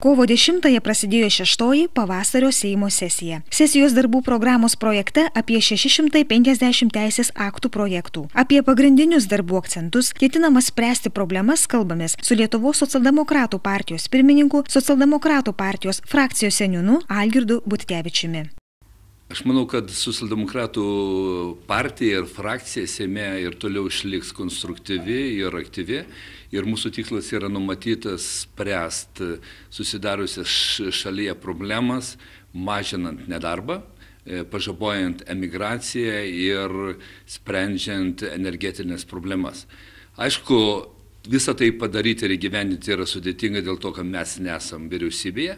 Kovo 10-ąją prasidėjo 6-oji pavasario Seimo sesija. Sesijos darbų programos projekte apie 650 teisės aktų projektų. Apie pagrindinius darbų akcentus, ketinama spręsti problemas, kalbamės su Lietuvos socialdemokratų partijos pirmininku, socialdemokratų partijos frakcijos seniūnu Algirdu Butkevičiumi. Aš manau, kad socialdemokratų partija ir frakcija Seime ir toliau išliks konstruktyvi ir aktyvi. Ir mūsų tikslas yra numatytas spręsti susidariusias šalyje problemas, mažinant nedarbą, pažabojant emigraciją ir sprendžiant energetinės problemas. Aišku, visą tai padaryti ir įgyvendinti yra sudėtinga dėl to, kad mes nesam vyriausybėje,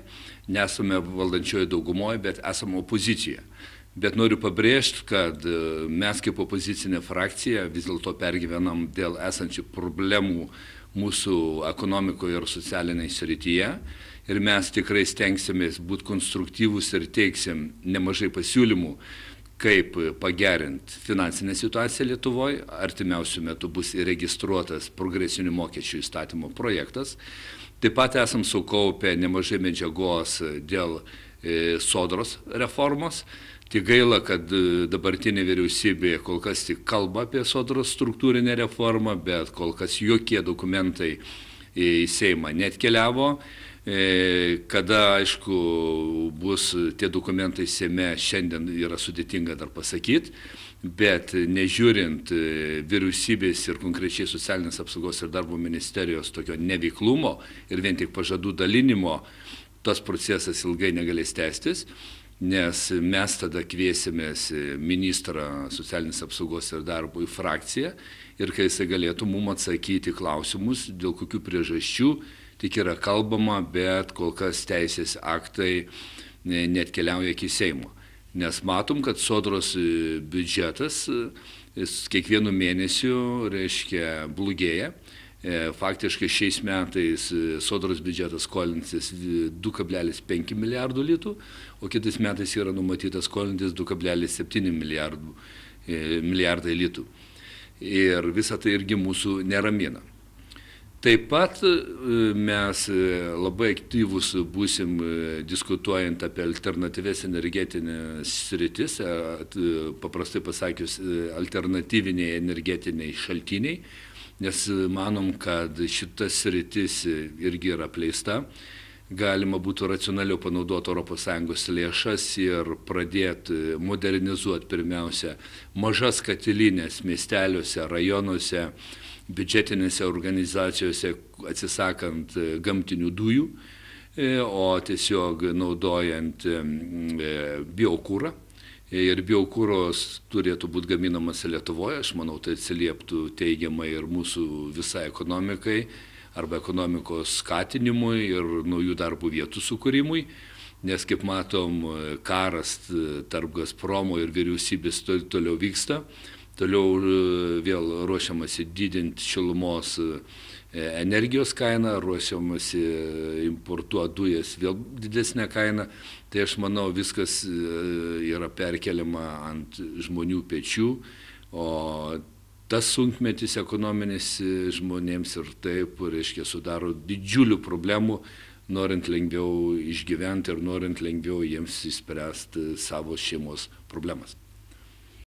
nesame valdančioje daugumoje, bet esame opozicijoje. Bet noriu pabrėžti, kad mes kaip opozicinė frakcija vis dėlto pergyvenam dėl esančių problemų mūsų ekonomikoje ir socialinėje srityje. Ir mes tikrai stengsimės būti konstruktyvūs ir teiksim nemažai pasiūlymų, kaip pagerinti finansinę situaciją Lietuvoje. Artimiausiu metu bus įregistruotas progresinių mokesčių įstatymo projektas. Taip pat esam sukaupę nemažai medžiagos dėl sodros reformos. Tik gaila, kad dabartinė vyriausybė kol kas tik kalba apie sodros struktūrinę reformą, bet kol kas jokie dokumentai į Seimą neatkeliavo. Kada, aišku, bus tie dokumentai Seime, šiandien yra sudėtinga dar pasakyti, bet nežiūrint vyriausybės ir konkrečiai socialinės apsaugos ir darbo ministerijos tokio neveiklumo ir vien tik pažadų dalinimo, tas procesas ilgai negalės tęstis, nes mes tada kviesimės ministrą socialinės apsaugos ir darbo į frakciją ir kai jisai galėtų mums atsakyti klausimus, dėl kokių priežasčių tik yra kalbama, bet kol kas teisės aktai neatkeliauja iki Seimo. Nes matom, kad sodros biudžetas kiekvienu mėnesiu, reiškia, blogėja. Faktiškai šiais metais sodros biudžetas skolinsis 2,5 milijardų litų, o kitais metais yra numatytas skolintis 2,7 milijardai litų. Ir visa tai irgi mūsų neramina. Taip pat mes labai aktyvus būsim diskutuojant apie alternatyves energetinės sritis, paprastai pasakius, alternatyviniai energetiniai šaltiniai, nes manom, kad šita sritis irgi yra apleista. Galima būtų racionaliau panaudoti ES lėšas ir pradėti modernizuoti pirmiausia mažas katilinės miesteliuose, rajonuose, biudžetinėse organizacijose, atsisakant gamtinių dujų, o tiesiog naudojant biokurą. Ir biokūros turėtų būti gaminamas Lietuvoje, aš manau, tai atsilieptų teigiamai ir mūsų visai ekonomikai, arba ekonomikos skatinimui ir naujų darbo vietų sukūrimui, nes, kaip matom, karas tarp Gazpromo ir vyriausybės toliau vyksta, toliau vėl ruošiamasi didinti šilumos energijos kainą, ruošiamasi importuoti dujas vėl didesnę kainą, tai aš manau, viskas yra perkeliama ant žmonių pečių, o tas sunkmetis ekonominis žmonėms ir taip, reiškia, sudaro didžiulių problemų, norint lengviau išgyventi ir norint lengviau jiems išspręsti savo šeimos problemas.